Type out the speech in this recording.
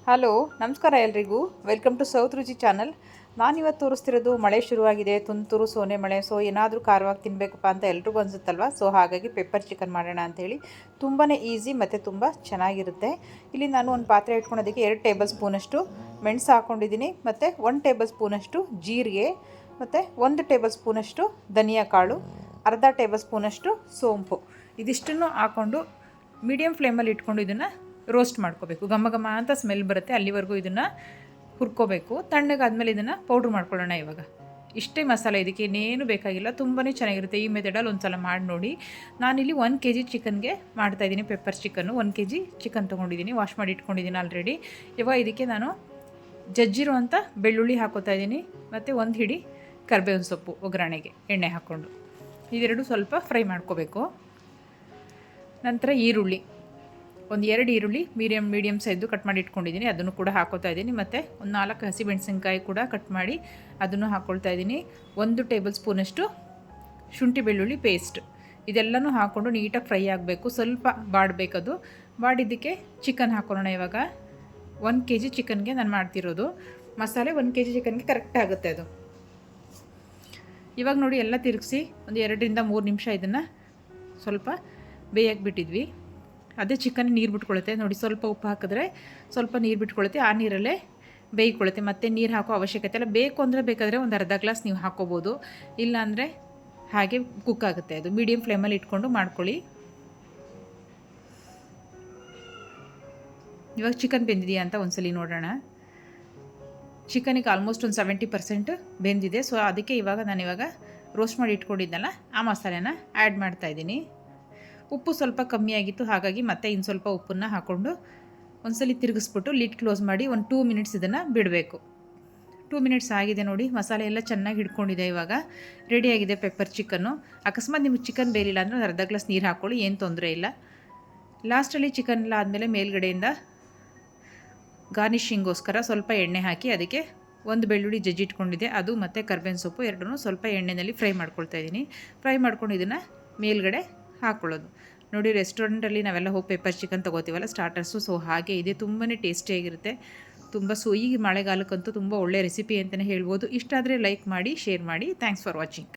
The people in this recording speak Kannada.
ಹಲೋ, ನಮಸ್ಕಾರ ಎಲ್ರಿಗೂ. ವೆಲ್ಕಮ್ ಟು ಸೌತ್ ರುಚಿ ಚಾನಲ್. ನಾನಿವತ್ತು ತೋರಿಸ್ತಿರೋದು ಮಳೆ ಶುರುವಾಗಿದೆ, ತುಂತುರು ಸೋನೆ ಮಳೆ. ಸೊ ಏನಾದರೂ ಖಾರವಾಗಿ ತಿನ್ನಬೇಕಪ್ಪ ಅಂತ ಎಲ್ರಿಗೂ ಅನಿಸುತ್ತಲ್ವ. ಸೊ ಹಾಗಾಗಿ ಪೆಪ್ಪರ್ ಚಿಕನ್ ಮಾಡೋಣ ಅಂಥೇಳಿ. ತುಂಬಾ ಈಸಿ ಮತ್ತು ತುಂಬ ಚೆನ್ನಾಗಿರುತ್ತೆ. ಇಲ್ಲಿ ನಾನು ಒಂದು ಪಾತ್ರೆ ಇಟ್ಕೊಳೋದಕ್ಕೆ 2 ಟೇಬಲ್ ಸ್ಪೂನಷ್ಟು ಮೆಣಸು ಹಾಕ್ಕೊಂಡಿದ್ದೀನಿ, ಮತ್ತು 1 ಟೇಬಲ್ ಸ್ಪೂನಷ್ಟು ಜೀರಿಗೆ, ಮತ್ತು 1 ಟೇಬಲ್ ಸ್ಪೂನಷ್ಟು ಧನಿಯಾ ಕಾಳು, ಅರ್ಧ ಟೇಬಲ್ ಸ್ಪೂನಷ್ಟು ಸೋಂಪು. ಇದಿಷ್ಟನ್ನು ಹಾಕ್ಕೊಂಡು ಮೀಡಿಯಮ್ ಫ್ಲೇಮಲ್ಲಿ ಇಟ್ಕೊಂಡು ಇದನ್ನು ರೋಸ್ಟ್ ಮಾಡ್ಕೋಬೇಕು. ಘಮ ಘಮ ಅಂತ ಸ್ಮೆಲ್ ಬರುತ್ತೆ, ಅಲ್ಲಿವರೆಗೂ ಇದನ್ನು ಹುರ್ಕೋಬೇಕು. ತಣ್ಣಗಾದ್ಮೇಲೆ ಇದನ್ನು ಪೌಡ್ರ್ ಮಾಡ್ಕೊಳ್ಳೋಣ. ಇವಾಗ ಇಷ್ಟೇ ಮಸಾಲೆ, ಇದಕ್ಕೆ ಇನ್ನೇನು ಬೇಕಾಗಿಲ್ಲ. ತುಂಬಾ ಚೆನ್ನಾಗಿರುತ್ತೆ. ಈ ಮೆಥಡಲ್ಲಿ ಒಂದು ಸಲ ಮಾಡಿ ನೋಡಿ. ನಾನಿಲ್ಲಿ 1 kg ಚಿಕನ್ಗೆ ಮಾಡ್ತಾಯಿದ್ದೀನಿ. ಪೆಪ್ಪರ್ ಚಿಕನ್ನು 1 kg ಚಿಕನ್ ತೊಗೊಂಡಿದ್ದೀನಿ, ವಾಶ್ ಮಾಡಿ ಇಟ್ಕೊಂಡಿದ್ದೀನಿ ಆಲ್ರೆಡಿ. ಇವಾಗ ಇದಕ್ಕೆ ನಾನು ಜಜ್ಜಿರೋ ಅಂಥ ಬೆಳ್ಳುಳ್ಳಿ ಹಾಕೋತಾ ಇದ್ದೀನಿ, ಮತ್ತು 1 ಹಿಡಿ ಕರಿಬೇವಿನ ಸೊಪ್ಪು ಒಗ್ಗರಣೆಗೆ ಎಣ್ಣೆ ಹಾಕ್ಕೊಂಡು ಇದೆರಡು ಸ್ವಲ್ಪ ಫ್ರೈ ಮಾಡ್ಕೋಬೇಕು. ನಂತರ ಈರುಳ್ಳಿ, ಒಂದು 2 ಈರುಳ್ಳಿ ಮೀಡಿಯಮ್ ಸೈಜು ಕಟ್ ಮಾಡಿ ಇಟ್ಕೊಂಡಿದ್ದೀನಿ, ಅದನ್ನು ಕೂಡ ಹಾಕೋತಾ ಇದ್ದೀನಿ. ಮತ್ತು ಒಂದು 4 ಹಸಿಮೆಣಸಿನ್ಕಾಯಿ ಕೂಡ ಕಟ್ ಮಾಡಿ ಅದನ್ನು ಹಾಕ್ಕೊಳ್ತಾ ಇದ್ದೀನಿ. 1 ಟೇಬಲ್ ಸ್ಪೂನಷ್ಟು ಶುಂಠಿ ಬೆಳ್ಳುಳ್ಳಿ ಪೇಸ್ಟ್. ಇದೆಲ್ಲನೂ ಹಾಕ್ಕೊಂಡು ನೀಟಾಗಿ ಫ್ರೈ ಆಗಬೇಕು. ಸ್ವಲ್ಪ ಬಾಡಬೇಕದು. ಬಾಡಿದ್ದಕ್ಕೆ ಚಿಕನ್ ಹಾಕೊಳ್ಳೋಣ. ಇವಾಗ 1 kg ಚಿಕನ್ಗೆ ನಾನು ಮಾಡ್ತಿರೋದು ಮಸಾಲೆ 1 kg ಚಿಕನ್ಗೆ ಕರೆಕ್ಟ್ ಆಗುತ್ತೆ ಅದು. ಇವಾಗ ನೋಡಿ, ಎಲ್ಲ ತಿರುಗಿಸಿ ಒಂದು 2ರಿಂದ 3 ನಿಮಿಷ ಇದನ್ನು ಸ್ವಲ್ಪ ಬೇಯಕ್ಕೆ ಬಿಟ್ಟಿದ್ವಿ. ಅದೇ ಚಿಕನ್ ನೀರು ಬಿಟ್ಕೊಳ್ಳುತ್ತೆ ನೋಡಿ. ಸ್ವಲ್ಪ ಉಪ್ಪು ಹಾಕಿದ್ರೆ ಸ್ವಲ್ಪ ನೀರು ಬಿಟ್ಕೊಳ್ಳುತ್ತೆ, ಆ ನೀರಲ್ಲೇ ಬೇಯ್ಕೊಳ್ಳುತ್ತೆ. ಮತ್ತು ನೀರು ಹಾಕೋ ಅವಶ್ಯಕತೆ ಇಲ್ಲ. ಬೇಕು ಅಂದರೆ ಬೇಕಾದರೆ ಒಂದು ಅರ್ಧ ಗ್ಲಾಸ್ ನೀವು ಹಾಕ್ಕೋಬೋದು, ಇಲ್ಲಾಂದರೆ ಹಾಗೆ ಕುಕ್ ಆಗುತ್ತೆ ಅದು. ಮೀಡಿಯಮ್ ಫ್ಲೇಮಲ್ಲಿ ಇಟ್ಕೊಂಡು ಮಾಡ್ಕೊಳ್ಳಿ. ಇವಾಗ ಚಿಕನ್ ಬೆಂದಿದೆಯಾ ಅಂತ ಒಂದ್ಸಲಿ ನೋಡೋಣ. ಚಿಕನಿಗೆ ಆಲ್ಮೋಸ್ಟ್ ಒಂದು 70% ಬೆಂದಿದೆ. ಸೊ ಅದಕ್ಕೆ ನಾನಿವಾಗ ರೋಸ್ಟ್ ಮಾಡಿ ಇಟ್ಕೊಂಡಿದ್ದಲ್ಲ, ಆ ಮಸಾಲೆನ ಆ್ಯಡ್ ಮಾಡ್ತಾಯಿದ್ದೀನಿ. ಉಪ್ಪು ಸ್ವಲ್ಪ ಕಮ್ಮಿ ಆಗಿತ್ತು, ಹಾಗಾಗಿ ಮತ್ತೆ ಇನ್ನು ಸ್ವಲ್ಪ ಉಪ್ಪನ್ನು ಹಾಕ್ಕೊಂಡು ಒಂದ್ಸಲಿ ತಿರುಗಿಸ್ಬಿಟ್ಟು ಲಿಡ್ ಕ್ಲೋಸ್ ಮಾಡಿ ಒಂದು 2 ಮಿನಿಟ್ಸ್ ಇದನ್ನು ಬಿಡಬೇಕು. 2 ಮಿನಿಟ್ಸ್ ಆಗಿದೆ ನೋಡಿ, ಮಸಾಲೆ ಎಲ್ಲ ಚೆನ್ನಾಗಿ ಹಿಡ್ಕೊಂಡಿದೆ. ಇವಾಗ ರೆಡಿಯಾಗಿದೆ ಪೆಪ್ಪರ್ ಚಿಕನ್ನು. ಅಕಸ್ಮಾತ್ ನಿಮಗೆ ಚಿಕನ್ ಬೇರಿಲ್ಲ ಅಂದರೆ ಒಂದು ಅರ್ಧ ಗ್ಲಾಸ್ ನೀರು ಹಾಕ್ಕೊಳ್ಳಿ, ಏನು ತೊಂದರೆ ಇಲ್ಲ. ಲಾಸ್ಟಲ್ಲಿ ಚಿಕನ್ ಎಲ್ಲ ಆದಮೇಲೆ ಮೇಲ್ಗಡೆಯಿಂದ ಗಾರ್ನಿಷಿಂಗೋಸ್ಕರ ಸ್ವಲ್ಪ ಎಣ್ಣೆ ಹಾಕಿ ಅದಕ್ಕೆ 1 ಬೆಳ್ಳುಳ್ಳಿ ಜಜ್ಜಿಟ್ಕೊಂಡಿದೆ ಅದು, ಮತ್ತು ಕರ್ಬೇವಿನ ಸೊಪ್ಪು ಎರಡನ್ನೂ ಸ್ವಲ್ಪ ಎಣ್ಣೆಯಲ್ಲಿ ಫ್ರೈ ಮಾಡ್ಕೊಳ್ತಾ ಇದ್ದೀನಿ. ಫ್ರೈ ಮಾಡ್ಕೊಂಡು ಇದನ್ನು ಮೇಲ್ಗಡೆ ಹಾಕ್ಕೊಳ್ಳೋದು. ನೋಡಿ, ರೆಸ್ಟೋರೆಂಟಲ್ಲಿ ನಾವೆಲ್ಲ ಹೋಗಿ ಪೆಪ್ಪರ್ ಚಿಕನ್ ತೊಗೋತೀವಲ್ಲ ಸ್ಟಾರ್ಟರ್ಸು, ಸೊ ಹಾಗೆ ಇದೆ. ತುಂಬಾ ಟೇಸ್ಟಿಯಾಗಿರುತ್ತೆ. ಈ ಮಳೆಗಾಲಕ್ಕಂತೂ ತುಂಬ ಒಳ್ಳೆ ರೆಸಿಪಿ ಅಂತಲೇ ಹೇಳ್ಬೋದು. ಇಷ್ಟ ಆದರೆ ಲೈಕ್ ಮಾಡಿ, ಶೇರ್ ಮಾಡಿ. Thanks for watching.